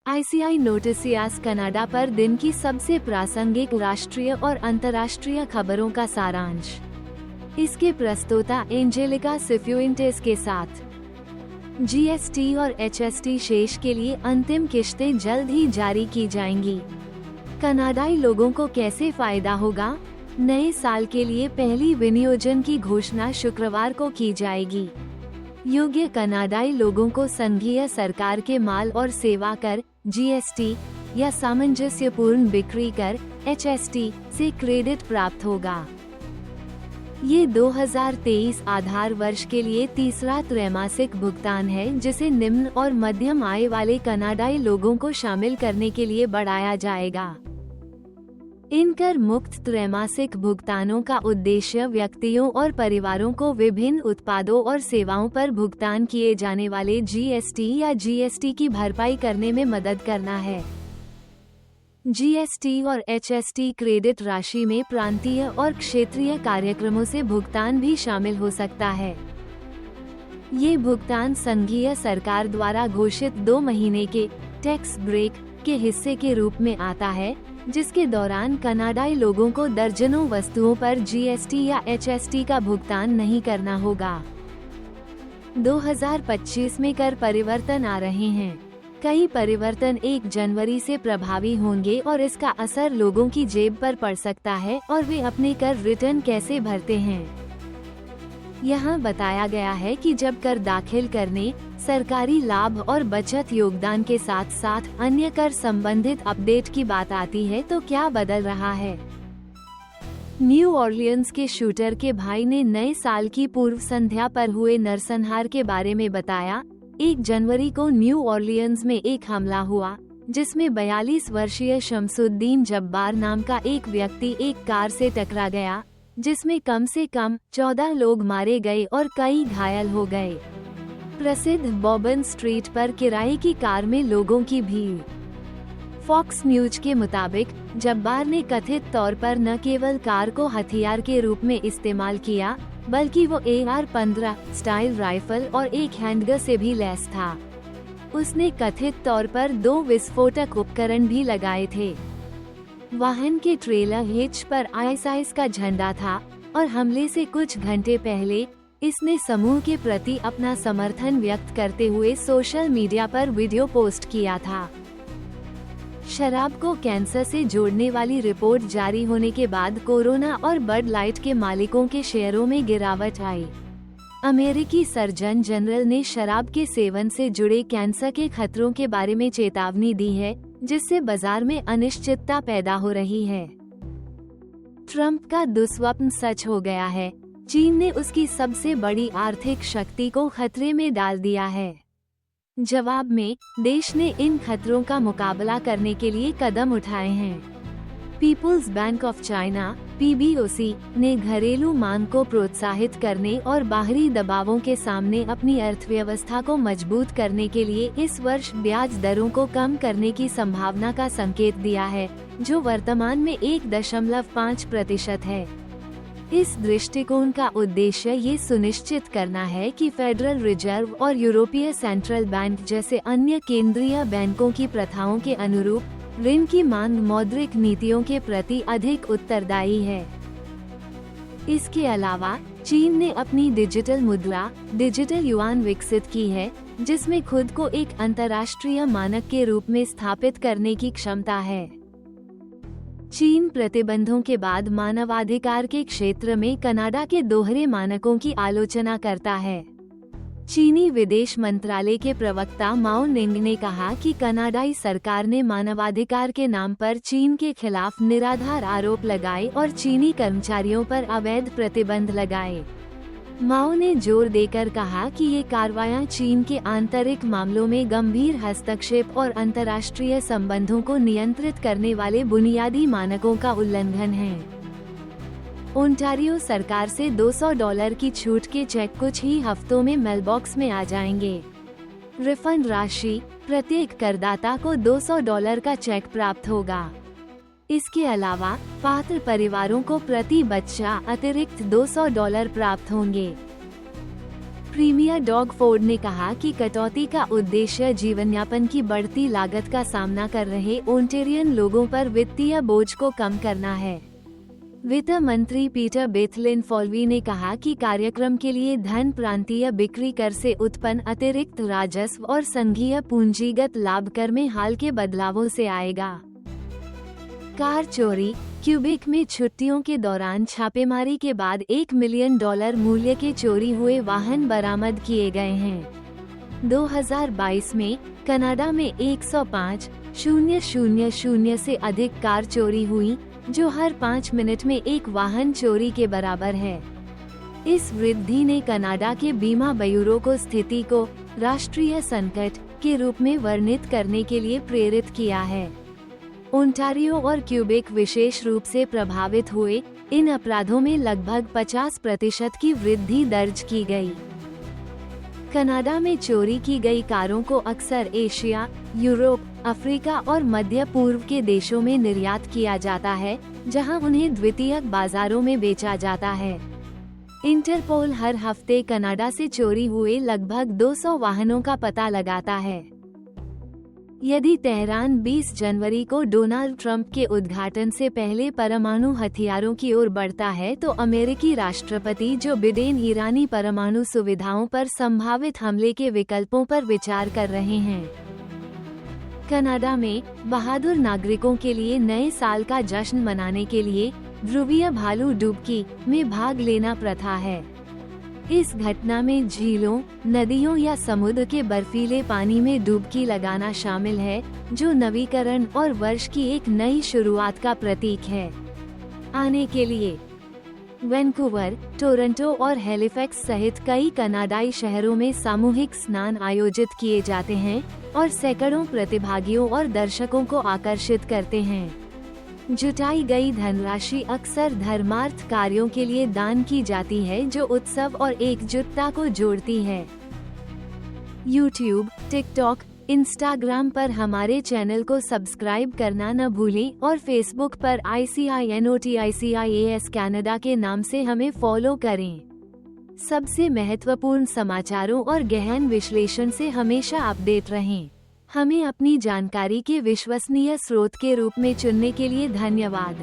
ICI नोटिसियास Canada पर दिन की सबसे प्रासंगिक राष्ट्रीय और अंतर्राष्ट्रीय खबरों का सारांश। इसके प्रस्तोता एंजेलिका सिफ्यूइंटेस के साथ। GST और HST शेष के लिए अंतिम किश्तें जल्द ही जारी की जाएंगी। कनाडाई लोगों को कैसे फायदा होगा? नए साल के लिए पहली विनियोजन की घोषणा शुक्रवार को की जाएगी। योग्य कनाडाई लोगों को संघीय सरकार के माल और सेवा कर GST या सामंजस्यपूर्ण बिक्री कर HST से क्रेडिट प्राप्त होगा। ये 2023 आधार वर्ष के लिए तीसरा त्रैमासिक भुगतान है जिसे निम्न और मध्यम आय वाले कनाडाई लोगों को शामिल करने के लिए बढ़ाया जाएगा। इन कर मुक्त त्रैमासिक भुगतानों का उद्देश्य व्यक्तियों और परिवारों को विभिन्न उत्पादों और सेवाओं पर भुगतान किए जाने वाले GST या GST की भरपाई करने में मदद करना है। GST और HST क्रेडिट राशि में प्रांतीय और क्षेत्रीय कार्यक्रमों से भुगतान भी शामिल हो सकता है। ये भुगतान संघीय सरकार द्वारा घोषित 2 महीने के टैक्स ब्रेक के हिस्से के रूप में आता है, जिसके दौरान कनाडाई लोगों को दर्जनों वस्तुओं पर GST या HST का भुगतान नहीं करना होगा। 2025 में कर परिवर्तन आ रहे हैं। कई परिवर्तन 1 जनवरी से प्रभावी होंगे और इसका असर लोगों की जेब पर पड़ सकता है और वे अपने कर रिटर्न कैसे भरते हैं। यहाँ बताया गया है कि जब कर दाखिल करने, सरकारी लाभ और बचत योगदान के साथ साथ अन्य कर संबंधित अपडेट की बात आती है तो क्या बदल रहा है। न्यू ऑरलियंस के शूटर के भाई ने नए साल की पूर्व संध्या पर हुए नरसंहार के बारे में बताया। 1 जनवरी को न्यू ऑरलियंस में एक हमला हुआ जिसमें 42 वर्षीय शमसुद्दीन जब्बार नाम का एक व्यक्ति एक कार से टकरा गया, जिसमें कम से कम 14 लोग मारे गए और कई घायल हो गए। प्रसिद्ध बॉबन स्ट्रीट पर किराए की कार में लोगों की भीड़। फॉक्स न्यूज के मुताबिक जब्बार ने कथित तौर पर न केवल कार को हथियार के रूप में इस्तेमाल किया, बल्कि वो AR-15 स्टाइल राइफल और एक हैंडगन से भी लैस था। उसने कथित तौर पर 2 विस्फोटक उपकरण भी लगाए थे। वाहन के ट्रेलर हिच पर ISIS का झंडा था और हमले से कुछ घंटे पहले इसने समूह के प्रति अपना समर्थन व्यक्त करते हुए सोशल मीडिया पर वीडियो पोस्ट किया था। शराब को कैंसर से जोड़ने वाली रिपोर्ट जारी होने के बाद कोरोना और बड लाइट के मालिकों के शेयरों में गिरावट आई। अमेरिकी सर्जन जनरल ने शराब के सेवन से जुड़े कैंसर के खतरों के बारे में चेतावनी दी है, जिससे बाजार में अनिश्चितता पैदा हो रही है। ट्रंप का दुस्वप्न सच हो गया है। चीन ने उसकी सबसे बड़ी आर्थिक शक्ति को खतरे में डाल दिया है। जवाब में देश ने इन खतरों का मुकाबला करने के लिए कदम उठाए हैं। People's Bank of China PBOC ने घरेलू मांग को प्रोत्साहित करने और बाहरी दबावों के सामने अपनी अर्थव्यवस्था को मजबूत करने के लिए इस वर्ष ब्याज दरों को कम करने की संभावना का संकेत दिया है, जो वर्तमान में 1.5% है। इस दृष्टिकोण का उद्देश्य ये सुनिश्चित करना है कि फेडरल रिजर्व और यूरोपीय सेंट्रल बैंक जैसे अन्य केंद्रीय बैंकों की प्रथाओं के अनुरूप ऋण की मांग मौद्रिक नीतियों के प्रति अधिक उत्तरदायी है। इसके अलावा चीन ने अपनी डिजिटल मुद्रा डिजिटल युआन विकसित की है, जिसमें खुद को एक अंतर्राष्ट्रीय मानक के रूप में स्थापित करने की क्षमता है। चीन प्रतिबंधों के बाद मानवाधिकार के क्षेत्र में कनाडा के दोहरे मानकों की आलोचना करता है। चीनी विदेश मंत्रालय के प्रवक्ता माओ निंग ने कहा कि कनाडाई सरकार ने मानवाधिकार के नाम पर चीन के खिलाफ निराधार आरोप लगाए और चीनी कर्मचारियों पर अवैध प्रतिबंध लगाए। माओ ने जोर देकर कहा कि ये कार्रवाइयां चीन के आंतरिक मामलों में गंभीर हस्तक्षेप और अंतर्राष्ट्रीय संबंधों को नियंत्रित करने वाले बुनियादी मानकों का उल्लंघन है। ओंटारियो सरकार से $200 की छूट के चेक कुछ ही हफ्तों में मेलबॉक्स में आ जाएंगे। रिफंड राशि प्रत्येक करदाता को $200 का चेक प्राप्त होगा। इसके अलावा पात्र परिवारों को प्रति बच्चा अतिरिक्त $200 प्राप्त होंगे। प्रीमियर डॉग फोर्ड ने कहा कि कटौती का उद्देश्य जीवनयापन की बढ़ती लागत का सामना कर रहे ओंटेरियन लोगों पर वित्तीय बोझ को कम करना है। वित्त मंत्री पीटर बेथलेन-फॉल्वी ने कहा कि कार्यक्रम के लिए धन प्रांतीय बिक्री कर से उत्पन्न अतिरिक्त राजस्व और संघीय पूंजीगत लाभ कर में हाल के बदलावों से आएगा। कार चोरी। क्यूबेक में छुट्टियों के दौरान छापेमारी के बाद $1 मिलियन मूल्य के चोरी हुए वाहन बरामद किए गए हैं। 2022 में कनाडा में 105,000 से अधिक कार चोरी हुई, जो हर 5 मिनट में एक वाहन चोरी के बराबर है। इस वृद्धि ने कनाडा के बीमा ब्यूरो को स्थिति को राष्ट्रीय संकट के रूप में वर्णित करने के लिए प्रेरित किया है। ओंटारियो और क्यूबेक विशेष रूप से प्रभावित हुए। इन अपराधों में लगभग 50% की वृद्धि दर्ज की गई। कनाडा में चोरी की गई कारों को अक्सर एशिया, यूरोप, अफ्रीका और मध्य पूर्व के देशों में निर्यात किया जाता है, जहां उन्हें द्वितीयक बाजारों में बेचा जाता है। इंटरपोल हर हफ्ते कनाडा से चोरी हुए लगभग 200 वाहनों का पता लगाता है। यदि तेहरान 20 जनवरी को डोनाल्ड ट्रंप के उद्घाटन से पहले परमाणु हथियारों की ओर बढ़ता है, तो अमेरिकी राष्ट्रपति जो बिडेन ईरानी परमाणु सुविधाओं पर संभावित हमले के विकल्पों पर विचार कर रहे हैं। कनाडा में बहादुर नागरिकों के लिए नए साल का जश्न मनाने के लिए ध्रुवीय भालू डुबकी में भाग लेना प्रथा है। इस घटना में झीलों, नदियों या समुद्र के बर्फीले पानी में डुबकी लगाना शामिल है, जो नवीकरण और वर्ष की एक नई शुरुआत का प्रतीक है। आने के लिए वैंकूवर, टोरंटो और हैलिफैक्स सहित कई कनाडाई शहरों में सामूहिक स्नान आयोजित किए जाते हैं और सैकड़ों प्रतिभागियों और दर्शकों को आकर्षित करते हैं। जुटाई गई धनराशि अक्सर धर्मार्थ कार्यों के लिए दान की जाती है, जो उत्सव और एकजुटता को जोड़ती है। YouTube, TikTok, Instagram पर हमारे चैनल को सब्सक्राइब करना न भूलें और Facebook पर ICINOTICIAS कनाडा के नाम से हमें फॉलो करें। सबसे महत्वपूर्ण समाचारों और गहन विश्लेषण से हमेशा अपडेट रहें। हमें अपनी जानकारी के विश्वसनीय स्रोत के रूप में चुनने के लिए धन्यवाद।